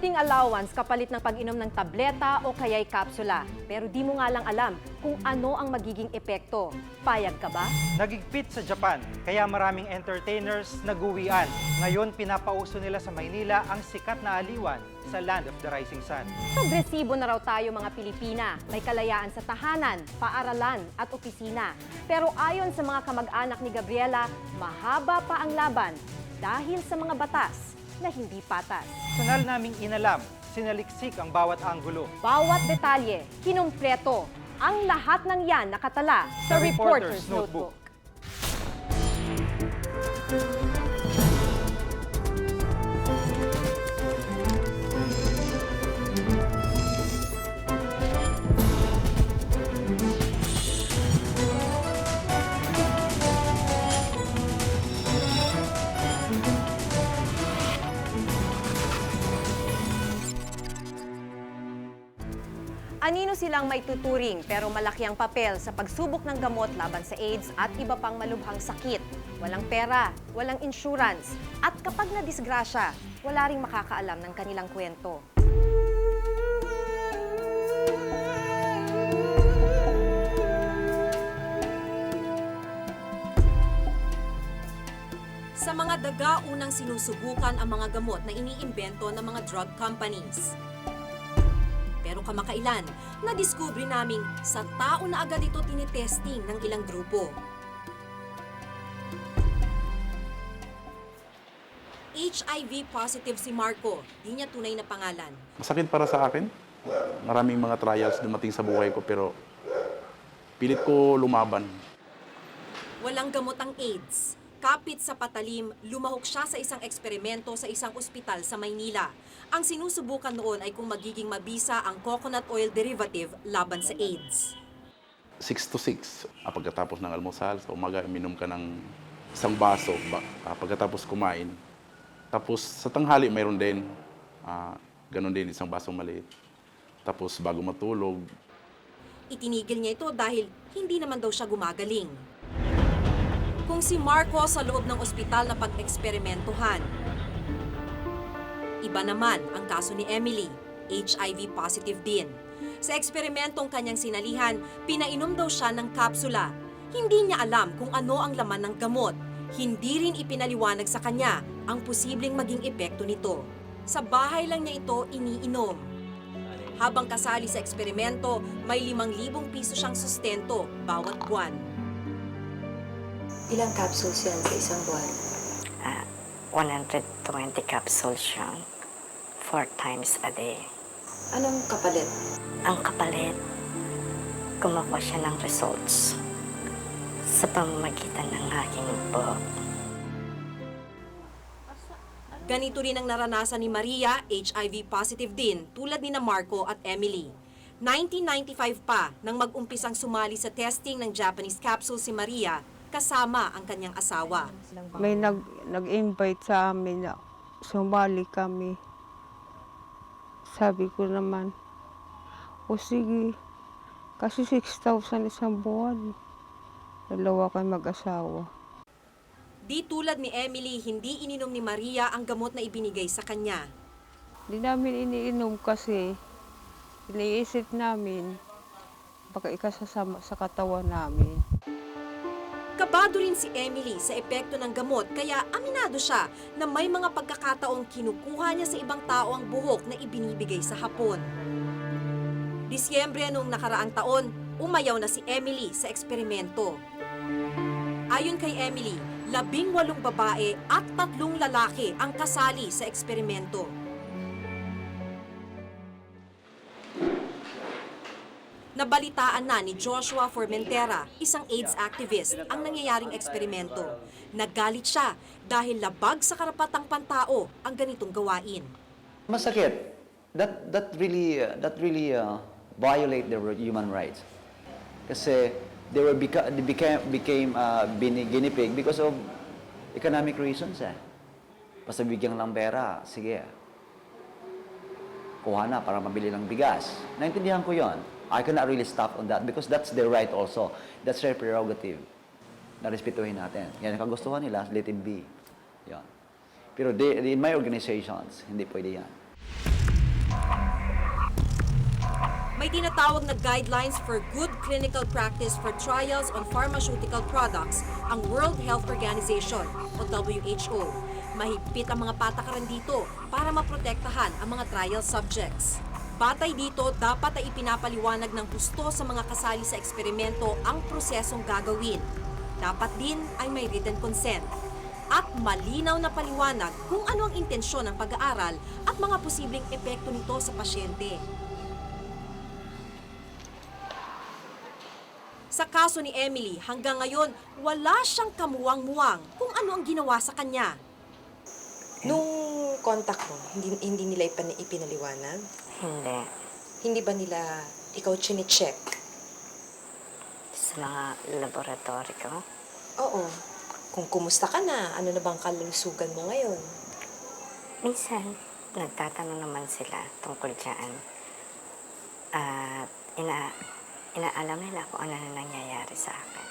Kaunting allowance kapalit ng pag-inom ng tableta o kaya'y kapsula. Pero di mo nga lang alam kung ano ang magiging epekto. Payag ka ba? Nagigpit sa Japan, kaya maraming entertainers naguwian. Ngayon, pinapauso nila sa Maynila ang sikat na aliwan sa Land of the Rising Sun. Progresibo na raw tayo mga Pilipina. May kalayaan sa tahanan, paaralan at opisina. Pero ayon sa mga kamag-anak ni Gabriela, mahaba pa ang laban dahil sa mga batas na hindi patas. Personal naming inalam, sinaliksik ang bawat anggulo. Bawat detalye, kinumpleto. Ang lahat ng yan nakatala sa Reporter's Notebook. Anino silang may tuturing pero malaki ang papel sa pagsubok ng gamot laban sa AIDS at iba pang malubhang sakit. Walang pera, walang insurance, at kapag nadisgrasya, wala ring makakaalam ng kanilang kwento. Sa mga daga, unang sinusubukan ang mga gamot na iniimbento ng mga drug companies. Pero kamakailan, nadiskubre naming sa tao na agad ito tinitesting ng ilang grupo. HIV positive si Marco, di niya tunay na pangalan. Masakit para sa akin. Maraming mga trials dumating sa buhay ko pero pilit ko lumaban. Walang gamot ang AIDS. Kapit sa patalim, lumahok siya sa isang eksperimento sa isang ospital sa Maynila. Ang sinusubukan noon ay kung magiging mabisa ang coconut oil derivative laban sa AIDS. 6 to 6. Pagkatapos ng almusal, sa umaga, minom ka ng isang baso pagkatapos kumain. Tapos sa tanghali, mayroon din. Ganon din, isang basong maliit. Tapos bago matulog. Itinigil niya ito dahil hindi naman daw siya gumagaling. Kung si Marco sa loob ng ospital na pag-eksperimentuhan. Iba naman ang kaso ni Emily, HIV positive din. Sa eksperimentong kanyang sinalihan, pinainom daw siya ng kapsula. Hindi niya alam kung ano ang laman ng gamot. Hindi rin ipinaliwanag sa kanya ang posibleng maging epekto nito. Sa bahay lang niya ito iniinom. Habang kasali sa eksperimento, may 5,000 piso siyang sustento bawat buwan. Ilang capsules yan sa isang buwan? 120 capsules yan. 4 times a day. Anong kapalit? Ang kapalit, kumukuha siya ng results sa pamamagitan ng aking buhok. Ganito rin ang naranasan ni Maria, HIV positive din, tulad ni na Marco at Emily. 1995 pa nang mag-umpisang sumali sa testing ng Japanese capsule si Maria, kasama ang kanyang asawa. May nag-invite sa amin na sumali kami. Sabi ko naman, o sige, kasi 6,000 isang buwan. Dalawa kayo mag-asawa. Di tulad ni Emily, hindi ininom ni Maria ang gamot na ibinigay sa kanya. Hindi namin iniinom kasi iniisip namin baka ikasasama sa katawan namin. Kabado rin si Emily sa epekto ng gamot kaya aminado siya na may mga pagkakataong kinukuha niya sa ibang tao ang buhok na ibinibigay sa hapon. Disyembre noong nakaraang taon, umayaw na si Emily sa eksperimento. Ayon kay Emily, 18 babae at 3 lalaki ang kasali sa eksperimento. Nabalitaan na ni Joshua Formentera, isang AIDS activist, ang nangyayaring eksperimento. Nagalit siya dahil labag sa karapatang pantao ang ganitong gawain. Masakit. That really violate their human rights. Kasi they became guinea pig because of economic reasons. Basta bigyan lang pera, sige. Kuha na para mabili ng bigas. Naintindihan ko yon. I cannot really stop on that because that's their right also. That's their prerogative. Narespetuhin natin. Yan ang kagustuhan nila, let it be. Yan. Pero in my organizations, hindi pwede yan. May tinatawag na Guidelines for Good Clinical Practice for Trials on Pharmaceutical Products ang World Health Organization o WHO. Mahigpit ang mga patakaran dito para maprotektahan ang mga trial subjects. Batay dito, dapat ay ipinapaliwanag ng husto sa mga kasali sa eksperimento ang prosesong gagawin. Dapat din ay may written consent. At malinaw na paliwanag kung ano ang intensyon ng pag-aaral at mga posibleng epekto nito sa pasyente. Sa kaso ni Emily, hanggang ngayon, wala siyang kamuwang-muwang kung ano ang ginawa sa kanya. Nung contact mo, hindi nila ipinaliwanag? Hindi. Hindi ba nila ikaw chine-check? Sa mga laboratory ko. Oo. Kung kumusta ka na, ano na bang kalusugan mo ngayon? Minsan, nagtatanong naman sila tungkol dyan. At inaalam nila kung ano na nangyayari sa akin.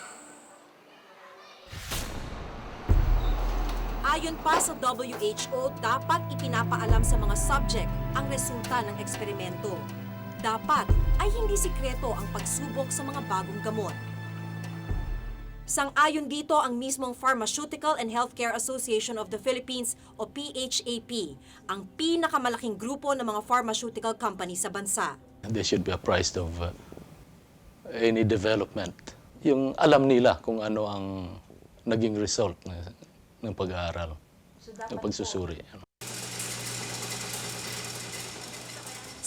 Ayon pa sa WHO, dapat ipinapaalam sa mga subject ang resulta ng eksperimento. Dapat ay hindi sikreto ang pagsubok sa mga bagong gamot. Sang-ayon dito ang mismong Pharmaceutical and Healthcare Association of the Philippines o PHAP, ang pinakamalaking grupo ng mga pharmaceutical company sa bansa. They should be apprised of any development. Yung alam nila kung ano ang naging result ng pag-aaral, ng pagsusuri.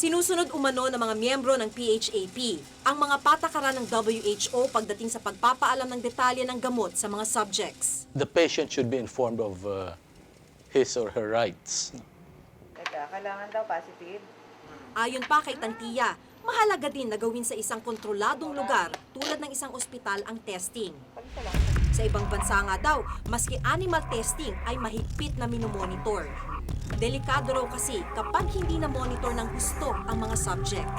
Sinusunod umano ng mga miyembro ng PHAP ang mga patakaran ng WHO pagdating sa pagpapaalam ng detalye ng gamot sa mga subjects. The patient should be informed of his or her rights. Kailangan daw positive. Ayon pa kay Tantia, mahalaga din na gawin sa isang kontroladong lugar tulad ng isang ospital ang testing. Sa ibang bansa nga daw, maski animal testing ay mahigpit na minomonitor. Delikado raw kasi kapag hindi na monitor ng gusto ang mga subject.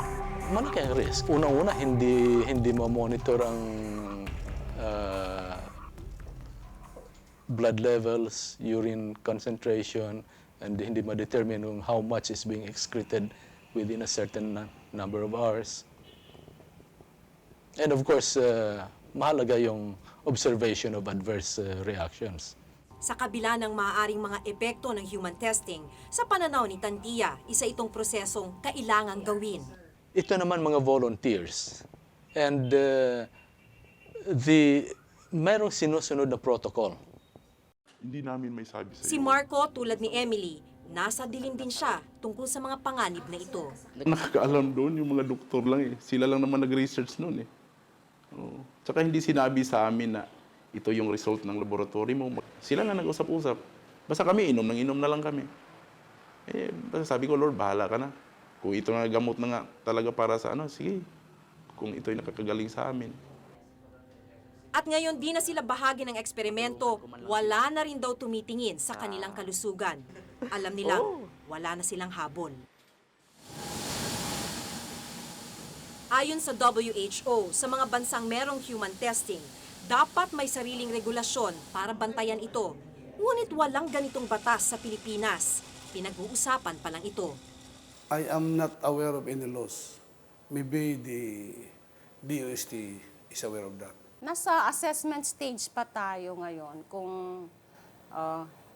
Malaki ang risk. Unang-una, hindi ma-monitor ang blood levels, urine concentration, and hindi ma-determine kung how much is being excreted within a certain number of hours. And of course, mahalaga yung observation of adverse reactions. Sa kabila ng maaaring mga epekto ng human testing, sa pananaw ni Tantia, isa itong prosesong kailangang gawin. Ito naman mga volunteers. And merong sinusunod na protocol. Hindi namin may sabi sa Si Marco, tulad ni Emily, nasa dilim din siya tungkol sa mga panganib na ito. Nakakaalam doon yung mga doktor lang eh. Sila lang naman nag-research noon eh. Oo. Tsaka hindi sinabi sa amin na ito yung result ng laboratory mo. Sila lang nag-usap-usap. Basta kami, inom na lang kami. Basta sabi ko, Lord, bahala ka na. Kung ito nga gamot na nga talaga para sa sige. Kung ito'y nakakagaling sa amin. At ngayon di na sila bahagi ng eksperimento, wala na rin daw tumitingin sa kanilang kalusugan. Alam nilang wala na silang habol. Ayon sa WHO, sa mga bansang merong human testing, dapat may sariling regulasyon para bantayan ito. Ngunit walang ganitong batas sa Pilipinas. Pinag-uusapan pa lang ito. I am not aware of any laws. Maybe the DOST is aware of that. Nasa assessment stage pa tayo ngayon kung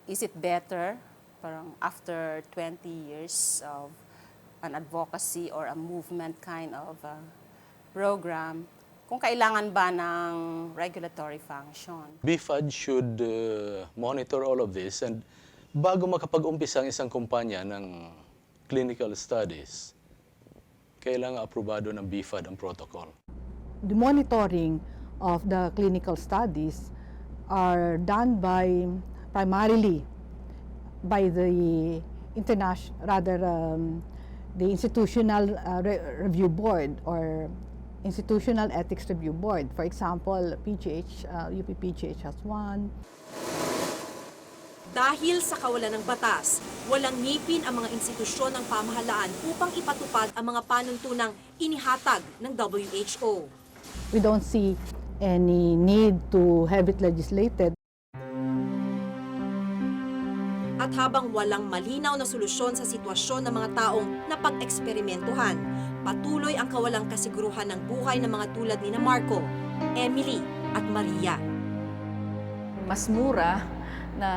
is it better, parang after 20 years of an advocacy or a movement kind of program, kung kailangan ba ng regulatory function. BFAD should monitor all of this, and bago makapag-umpisa ang isang kumpanya ng clinical studies, kailangan aprobado ng BFAD ang protocol. The monitoring of the clinical studies are done primarily by the the institutional review board or Institutional Ethics Review Board. For example, UP-PGH has one. Dahil sa kawalan ng batas, walang ngipin ang mga institusyon ng pamahalaan upang ipatupad ang mga panuntunang inihatag ng WHO. We don't see any need to have it legislated. At habang walang malinaw na solusyon sa sitwasyon ng mga taong napag-eksperimentuhan, patuloy ang kawalang kasiguruhan ng buhay ng mga tulad ni Marco, Emily at Maria. Mas mura na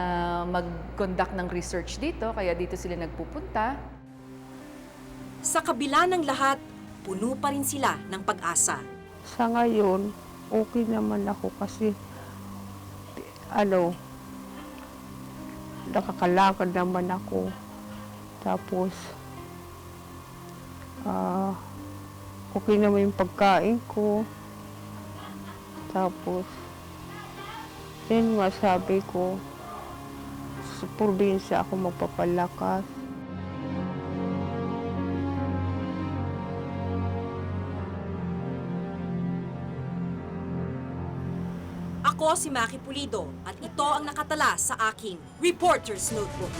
mag-conduct ng research dito, kaya dito sila nagpupunta. Sa kabila ng lahat, puno pa rin sila ng pag-asa. Sa ngayon, okay naman ako kasi nakakalakad naman ako. Tapos, okay naman yung pagkain ko. Tapos, yun nga sabi ko, sa probinsya ako magpapalakas. Ako si Maki Pulido at ito ang nakatala sa aking Reporter's Notebook.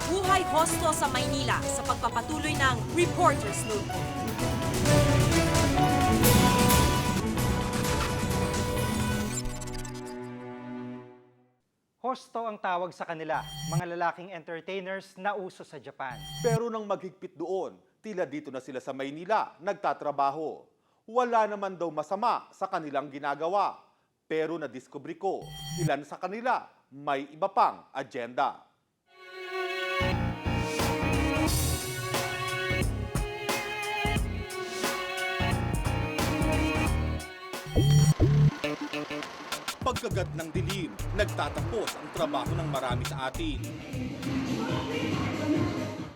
Buhay Hosto sa Maynila sa pagpapatuloy ng Reporter's Notebook. Hosto ang tawag sa kanila, mga lalaking entertainers na uso sa Japan. Pero nang maghigpit doon, tila dito na sila sa Maynila nagtatrabaho. Wala naman daw masama sa kanilang ginagawa. Pero nadiskubre ko, ilan sa kanila may iba pang agenda. Pagkagat ng dilim, nagtatapos ang trabaho ng marami sa atin.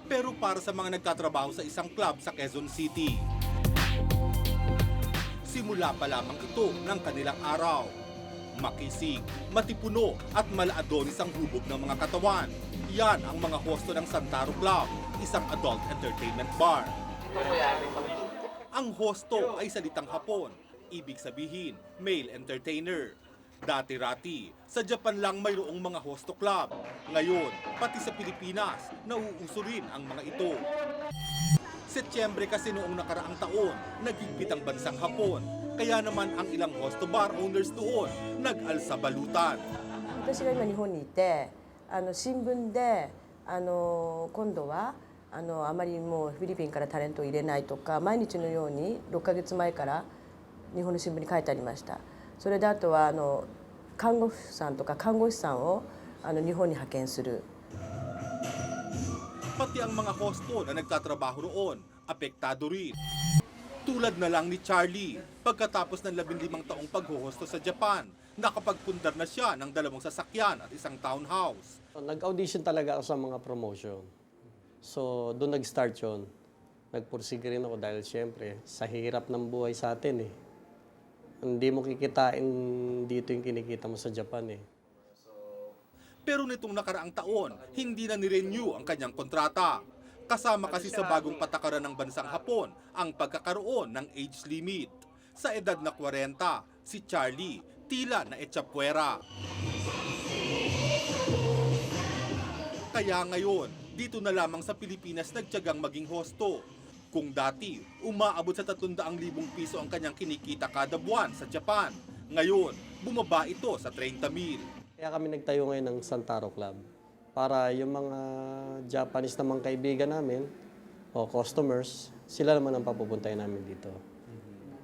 Pero para sa mga nagtatrabaho sa isang club sa Quezon City, simula pa lamang ito ng kanilang araw. Makisig, matipuno at malaadonis ang hubog ng mga katawan. Yan ang mga hosto ng Santaro Club, isang adult entertainment bar. Ang hosto ay salitang Hapon, ibig sabihin male entertainer. Dati-rati, sa Japan lang mayroong mga hosto club. Ngayon, pati sa Pilipinas, nauuso rin ang mga ito. Setyembre kasi noong nakaraang taon, nagigpit ang bansang Hapon. Kaya naman ang ilang hosto bar owners doon nag-alsa balutan. 私が今日本にいて、新聞で今度はあまりもうフィリピンからタレントを入れないとか、毎日のように6ヶ月前から日本の新聞に書いてありました。それであとは看護婦さんとか看護師さんを日本に派遣する。 Pati ang mga hosto na nagtatrabaho roon, apektado rin. Tulad na lang ni Charlie, pagkatapos ng 15 taong paghuhosto sa Japan, nakapagpundar na siya ng 2 sasakyan at isang townhouse. Nag-audition talaga ako sa mga promotion. So, doon nag-start yun. Nagpursige rin ako dahil siyempre, sa hirap ng buhay sa atin eh. Hindi mo kikitain dito yung kinikita mo sa Japan eh. Pero nitong nakaraang taon, hindi na ni-renew ang kanyang kontrata. Kasama kasi sa bagong patakaran ng bansang Hapon ang pagkakaroon ng age limit. Sa edad na 40, si Charlie tila na etsapuera. Kaya ngayon, dito na lamang sa Pilipinas nagtiyagang maging hosto. Kung dati, umaabot sa 300,000 piso ang kanyang kinikita kada buwan sa Japan. Ngayon, bumaba ito sa 30,000. Kaya kami nagtayo ngayon ng Santaro Club para yung mga Japanese namang kaibigan namin o customers, sila naman ang papupuntahin namin dito.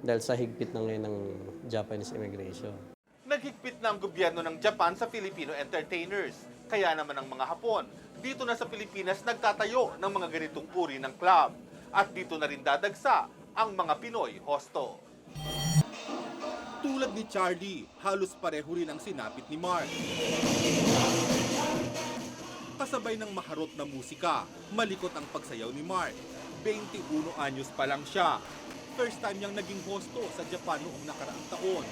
Dahil sa higpit na ngayon ng Japanese immigration. Naghigpit na ang gobyerno ng Japan sa Filipino entertainers. Kaya naman ang mga Hapon, dito na sa Pilipinas nagtatayo ng mga ganitong uri ng club. At dito na rin dadagsa ang mga Pinoy hosto. Tulad ni Charlie, halos pareho rin ang sinapit ni Mark. Kasabay ng maharot na musika, malikot ang pagsayaw ni Mark. 21 anyos pa lang siya. First time niyang naging hosto sa Japan noong nakaraang taon.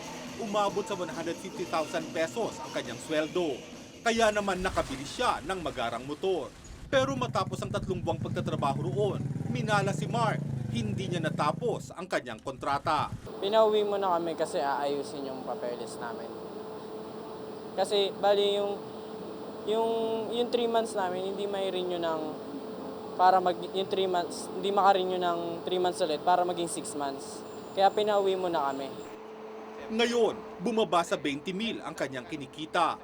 Umabot sa 150,000 pesos ang kanyang sweldo. Kaya naman nakabili siya ng magarang motor. Pero matapos ang 3 buwang pagtatrabaho roon, minala si Mark. Hindi niya natapos ang kanyang kontrata. Pinauwi mo na kami kasi aayusin yung papeles namin. Kasi bali yung 3 months namin hindi mai-renew ng yung 3 months, hindi maka-renew ng 3 months ulit para maging 6 months. Kaya pinauwi mo na kami. Ngayon, bumaba sa 20,000 ang kanyang kinikita.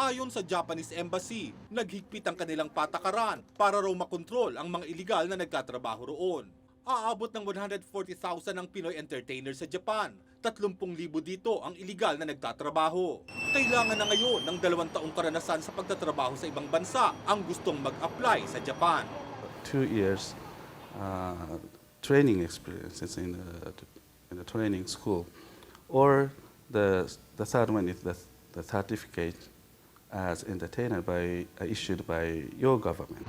Ayon sa Japanese Embassy, naghigpit ang kanilang patakaran para raw makontrol ang mga iligal na nagtatrabaho roon. Aabot ng 140,000 ang Pinoy entertainer sa Japan. 30,000 dito ang iligal na nagtatrabaho. Kailangan na ngayon ng 2 taong karanasan sa pagtatrabaho sa ibang bansa ang gustong mag-apply sa Japan. 2 years training experiences in the training school, or the third one is the certificate as entertainer issued by your government.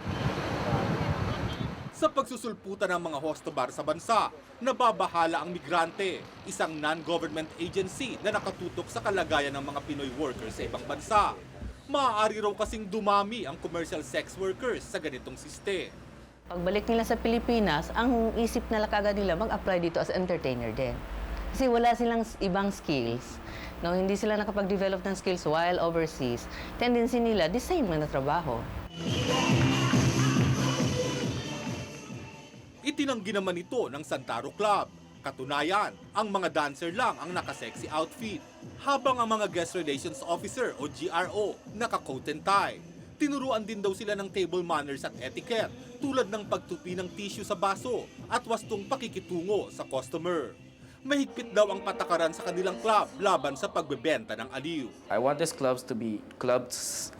Sa pagsusulputan ng mga hosto bar sa bansa, nababahala ang migrante, isang non-government agency na nakatutok sa kalagayan ng mga Pinoy workers sa ibang bansa. Maaari raw kasing dumami ang commercial sex workers sa ganitong siste. Pagbalik nila sa Pilipinas, ang isip nila kagad nila mag-apply dito as entertainer din. Kasi wala silang ibang skills. No, hindi sila nakapag-develop ng skills while overseas. Tendency nila, the same na trabaho. Itinanggi naman ito ng Santaro Club. Katunayan, ang mga dancer lang ang naka-sexy outfit, habang ang mga guest relations officer o GRO naka-coat and tie. Tinuruan din daw sila ng table manners at etiquette, tulad ng pagtupi ng tissue sa baso at wastong pakikitungo sa customer. Mahigpit daw ang patakaran sa kanilang club laban sa pagbebenta ng aliw. I want this club's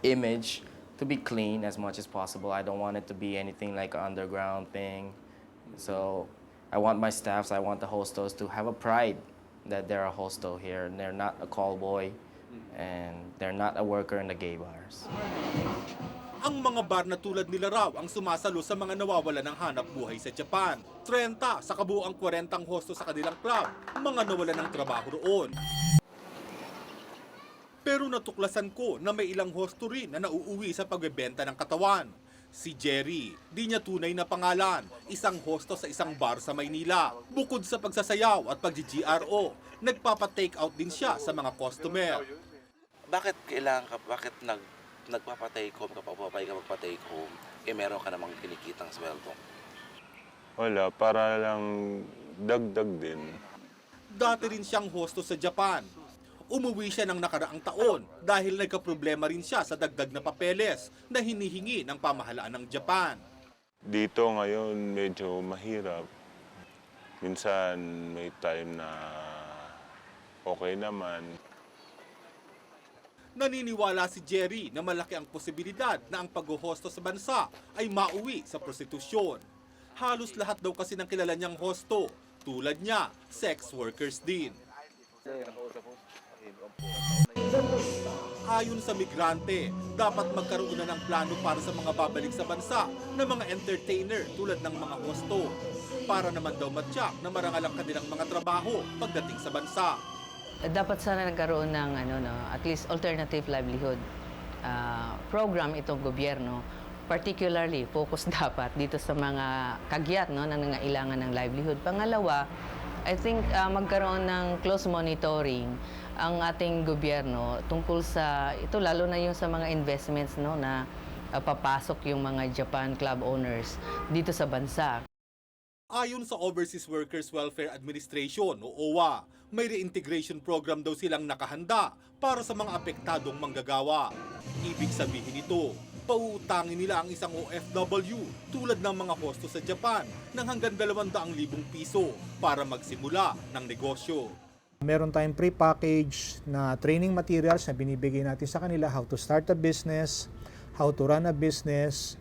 image to be clean as much as possible. I don't want it to be anything like an underground thing. So I want my staffs, I want the hostos to have a pride that they're a hosto here and they're not a call boy and they're not a worker in the gay bars. Ang mga bar na tulad nila raw ang sumasalo sa mga nawawala ng hanap buhay sa Japan. 30 sa kabuuang 40 hosto sa kanilang club, mga nawala ng trabaho roon. Pero natuklasan ko na may ilang hosto rin na nauuwi sa pagbebenta ng katawan. Si Jerry, di niya tunay na pangalan, isang hosto sa isang bar sa Maynila. Bukod sa pagsasayaw at pag-GRO, nagpapa-take out din siya sa mga customer. Bakit nagpapa-take home kapag papay ka magpa-take home, meron ka namang kinikitang sweldo? Wala, para lang dagdag din. Dati rin siyang hosto sa Japan. Umuwi siya ng nakaraang taon dahil nagkaproblema rin siya sa dagdag na papeles na hinihingi ng pamahalaan ng Japan. Dito ngayon medyo mahirap. Minsan may time na okay naman. Naniniwala si Jerry na malaki ang posibilidad na ang pag-hosto sa bansa ay mauwi sa prostitusyon. Halos lahat daw kasi ng kilala niyang hosto, tulad niya, sex workers din. Ayon sa migrante, dapat magkaroon na ng plano para sa mga babalik sa bansa na mga entertainer tulad ng mga hosto, para naman daw matyak na marangal ang kanilang mga trabaho pagdating sa bansa. Dapat sana nagkaroon ng at least alternative livelihood program itong gobyerno, particularly focus dapat dito sa mga kagyat na nangangailangan ng livelihood. Pangalawa, I think magkaroon ng close monitoring ang ating gobyerno tungkol sa ito, lalo na yung sa mga investments na papasok yung mga Japan club owners dito sa bansa. Ayon sa Overseas Workers Welfare Administration o OWA, may reintegration program daw silang nakahanda para sa mga apektadong manggagawa. Ibig sabihin nito, pauutangin nila ang isang OFW tulad ng mga hosto sa Japan ng hanggang 200,000 piso para magsimula ng negosyo. Meron tayong pre-package na training materials na binibigay natin sa kanila, how to start a business, how to run a business,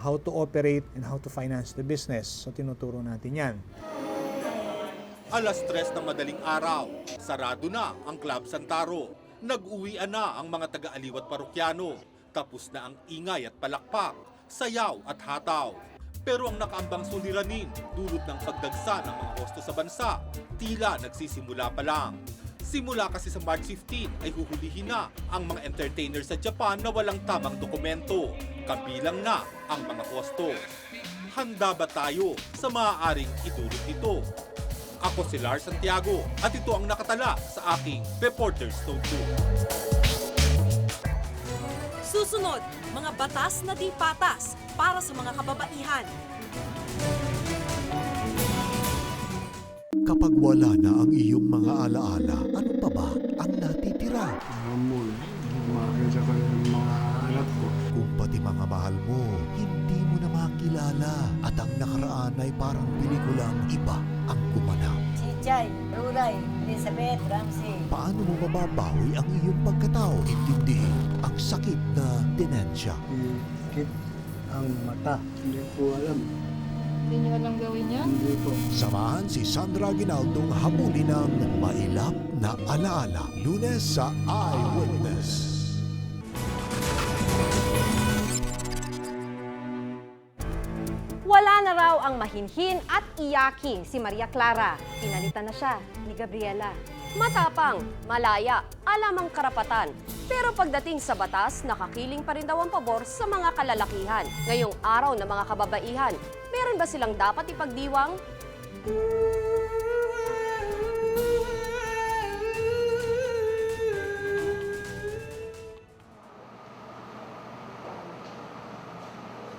how to operate, and how to finance the business. So tinuturo natin yan. 3:00 ng madaling araw, sarado na ang Club Santaro. Nag-uwian na ang mga taga-aliw at parokyano. Tapos na ang ingay at palakpak, sayaw at hataw. Pero ang nakaambang suliranin, dulot ng pagdagsa ng mga hosto sa bansa, tila nagsisimula pa lang. Simula kasi sa March 15 ay huhulihin na ang mga entertainers sa Japan na walang tamang dokumento, kabilang na ang mga hosto. Handa ba tayo sa maaaring idulot nito? Ako si Lars Santiago at ito ang nakatala sa aking Reporter's Notebook. Susunod, mga batas na di patas para sa mga kababaihan. Kapag wala na ang iyong mga alaala, ano pa ba ang natitira? makakita ko ng mga anak ko. Kung pati mga mahal mo, hindi mo na makilala at ang nakaraan ay parang pelikulang iba ang gumanap. Chichay, Ruday, Elizabeth, Ramsey. Paano mo mababawi ang iyong pagkatao? Intindihin ang sakit na demensya. Sakit ang mata. Hindi ko alam. Hindi niyo alam gawin yan? Hindi po. Samahan si Sandra Aguinaldong habulin ng mailap na alaala. Lunes sa Eyewitness. Wala na raw ang mahinhin at iyaking si Maria Clara. Pinalitan na siya ni Gabriela. Matapang, malaya, alam ang karapatan. Pero pagdating sa batas, nakakiling pa rin daw ang pabor sa mga kalalakihan. Ngayong araw ng mga kababaihan, meron ba silang dapat ipagdiwang?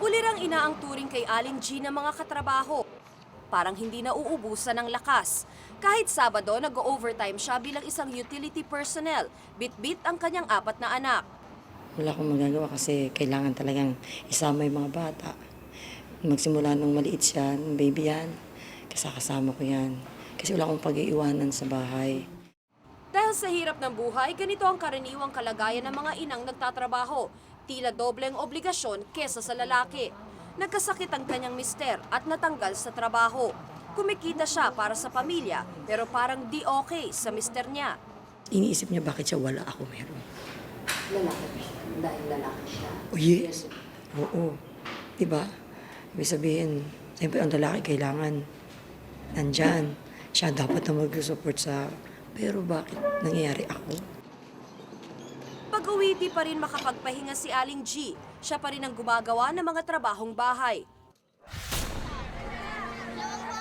Ulirang ina ang turing kay Aling G ng mga katrabaho. Parang hindi na uubusan ng lakas. Kahit Sabado, nag-overtime siya bilang isang utility personnel. Bit-bit ang kanyang 4 na anak. Wala akong magagawa kasi kailangan talagang isama yung mga bata. Magsimula nung maliit siya, nung baby yan, kasama ko yan. Kasi wala akong pag-iiwanan sa bahay. Dahil sa hirap ng buhay, ganito ang karaniwang kalagayan ng mga inang nagtatrabaho. Tila dobleng obligasyon kesa sa lalaki. Nagkasakit ang kanyang mister at natanggal sa trabaho. Kumikita siya para sa pamilya, pero parang di okay sa mister niya. Iniisip niya bakit siya wala ako meron. Lalaki ba siya? Dahil lalaki siya? Oh, yes. Oo. Diba? Ibig sabihin, siyempre ang lalaki kailangan nandyan. Siya dapat na mag-support sa... Pero bakit nangyayari ako? Pag-uwi, di pa rin makapagpahinga si Aling G. Siya pa rin ang gumagawa ng mga trabahong bahay.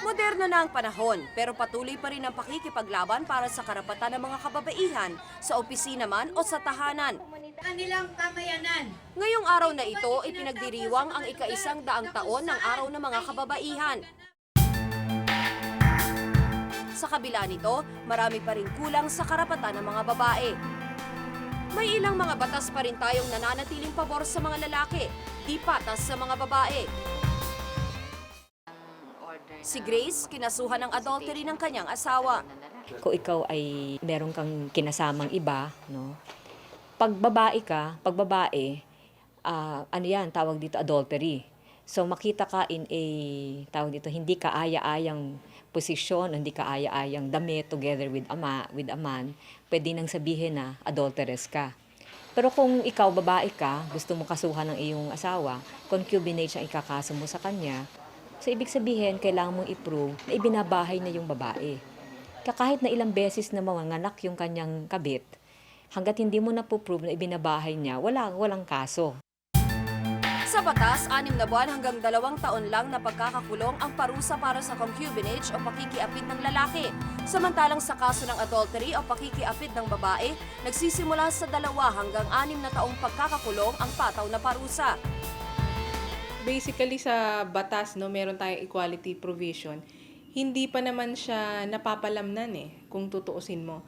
Moderno na ang panahon, pero patuloy pa rin ang pakikipaglaban para sa karapatan ng mga kababaihan sa opisina man o sa tahanan. Kanilang kamayanan. Ngayong araw na ito, ipinagdiriwang ang ika-100 taon ng Araw ng Mga Kababaihan. Sa kabila nito, marami pa rin kulang sa karapatan ng mga babae. May ilang mga batas pa rin tayong nananatiling pabor sa mga lalaki, di patas sa mga babae. Si Grace, kinasuhan ng adultery ng kanyang asawa. Kung ikaw ay meron kang kinasamang iba, no? Pag babae ka, pag babae, ano yan, tawag dito adultery. So makita ka in a, tawag dito, hindi ka aya-ayang posisyon, hindi ka aya-ayang damit together with a man, pwede nang sabihin na adulteress ka. Pero kung ikaw babae ka, gusto mo kasuhan ng iyong asawa, concubinage ang ikakaso mo sa kanya, so ibig sabihin, kailangan mong i-prove na ibinabahay na yung babae. Kahit na ilang beses na manganak yung kanyang kabit, hanggat hindi mo napuprove na ibinabahay niya, walang kaso. Sa batas, 6 na buwan hanggang 2 taon lang na pagkakakulong ang parusa para sa concubinage o pakikiapid ng lalaki. Samantalang sa kaso ng adultery o pakikiapid ng babae, nagsisimula sa 2 hanggang 6 na taong pagkakakulong ang pataw na parusa. Basically sa batas, no, meron tayong equality provision. Hindi pa naman siya napapalamnan kung tutuusin mo.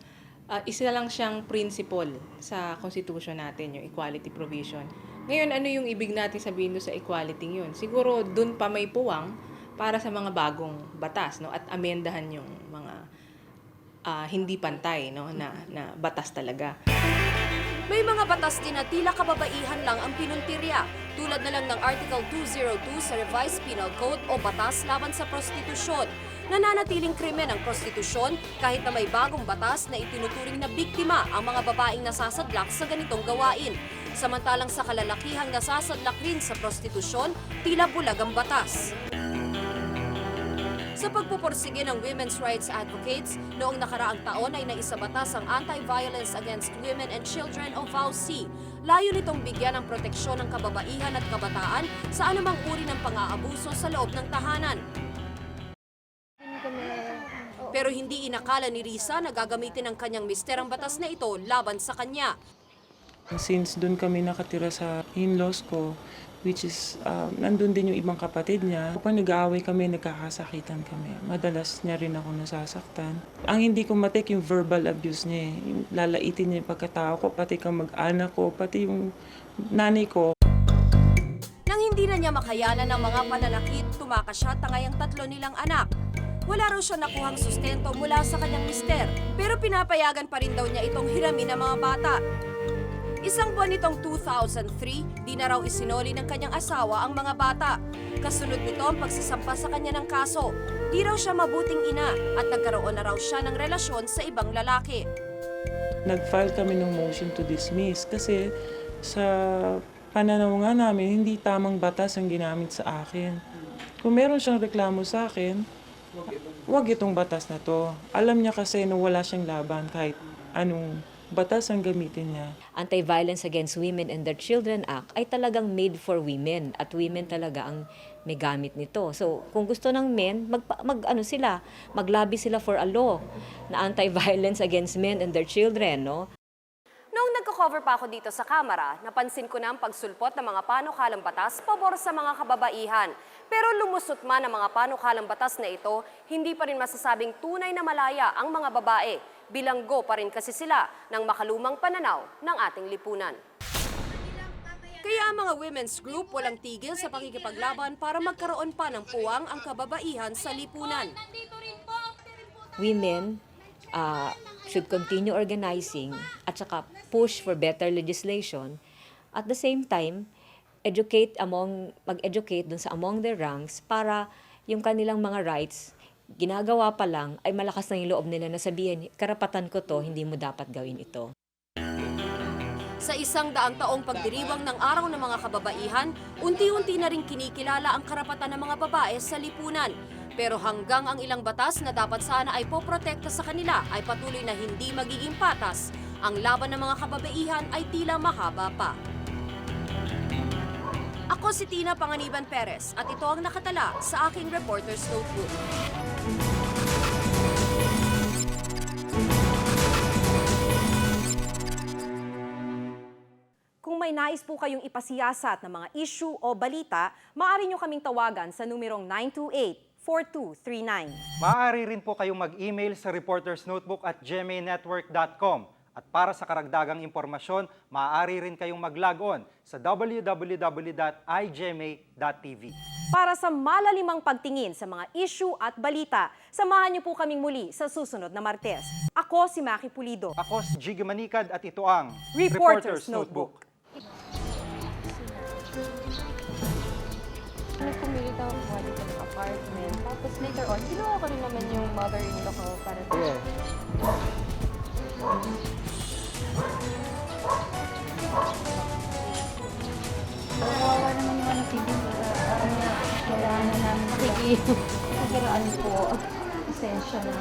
Isa lang siyang principle sa constitution natin, yung equality provision. Ngayon, ano yung ibig natin sabihin doon sa equality yun? Siguro doon pa may puwang para sa mga bagong batas, no, at amendahan yung mga hindi pantay, no, na batas talaga. May mga batas din na tila kababaihan lang ang pinuntirya, tulad na lang ng Article 202 sa Revised Penal Code o Batas Laban sa Prostitusyon. Nananatiling krimen ang prostitusyon kahit na may bagong batas na itinuturing na biktima ang mga babaeng nasasadlak sa ganitong gawain. Samantalang sa kalalakihang nasasadlak rin sa prostitusyon, tila bulag ang batas. Sa pagpupursige ng women's rights advocates, noong nakaraang taon ay naisabatas ang Anti-Violence Against Women and Children o VAUC. Layo nitong bigyan ng proteksyon ng kababaihan at kabataan sa anumang uri ng pang-aabuso sa loob ng tahanan. Pero hindi inakala ni Risa na gagamitin ng kanyang mister ang batas na ito laban sa kanya. Since doon kami nakatira sa in-laws ko, which is nandun din yung ibang kapatid niya. Kapag nag-aaway kami, nagkakasakitan kami. Madalas niya rin ako nasasaktan. Ang hindi ko matik yung verbal abuse niya. Yung lalaitin niya yung pagkatao ko, pati kamag-anak ko, pati yung nanay ko. Nang hindi na niya makayanan ng mga pananakit, tumakas siya tangay ang 3 nilang anak. Wala raw siya nakuhang sustento mula sa kanyang mister, pero pinapayagan pa rin daw niya itong hiramin ng mga bata. Isang buwan nitong 2003, di na raw isinoli ng kanyang asawa ang mga bata. Kasunod nito ang pagsasampa sa kanya ng kaso. Di raw siya mabuting ina at nagkaroon na raw siya ng relasyon sa ibang lalaki. Nag-file kami ng motion to dismiss kasi sa pananaw nga namin, hindi tamang batas ang ginamit sa akin. Kung meron siyang reklamo sa akin, wag itong batas na to. Alam niya kasi na wala siyang laban kahit anong batas ang gamitin niya. Anti-Violence Against Women and Their Children Act ay talagang made for women at women talaga ang may gamit nito. So, kung gusto ng men, maglabi sila for a law na anti-violence against men and their children, no? Noong nagko-cover pa ako dito sa kamera, napansin ko na ang pagsulpot ng mga panukalang batas pabor sa mga kababaihan. Pero lumusot man ang mga panukalang batas na ito, hindi pa rin masasabing tunay na malaya ang mga babae. Bilanggo pa rin kasi sila ng makalumang pananaw ng ating lipunan. Kaya ang mga women's group walang tigil sa pakikipaglaban para magkaroon pa ng puwang ang kababaihan sa lipunan. Women should continue organizing at saka push for better legislation. At the same time, mag-educate dun sa among their ranks para yung kanilang mga rights, ginagawa pa lang ay malakas na yung loob nila na sabihin, karapatan ko to, hindi mo dapat gawin ito. Sa 100 taong pagdiriwang ng Araw ng mga Kababaihan, unti-unti na rin kinikilala ang karapatan ng mga babae sa lipunan. Pero hanggang ang ilang batas na dapat sana ay poprotekta sa kanila ay patuloy na hindi magiging patas, ang laban ng mga kababaihan ay tila mahaba pa. Ako si Tina Panganiban Perez at ito ang nakatala sa aking Reporter's Notebook. Kung may nais po kayong ipasiyasat ng mga issue o balita, maaari nyo kaming tawagan sa numerong 928-4239. Maaari rin po kayong mag-email sa reportersnotebook@gmanetwork.com. At para sa karagdagang impormasyon, maaari rin kayong mag-log-on sa www.igma.tv. Para sa malalimang pagtingin sa mga issue at balita, samahan niyo po kaming muli sa susunod na Martes. Ako si Maki Pulido. Ako si Jiggy Manikad at ito ang Reporter's Notebook. Nagpumili daw ako dito ng apartment. Tapos later on, ginawa ko rin naman yung mother-in-law ko para sa... Kawawa naman yung TV. Kailangan na namin. Sige. Pagkiraan po. Pasensya na.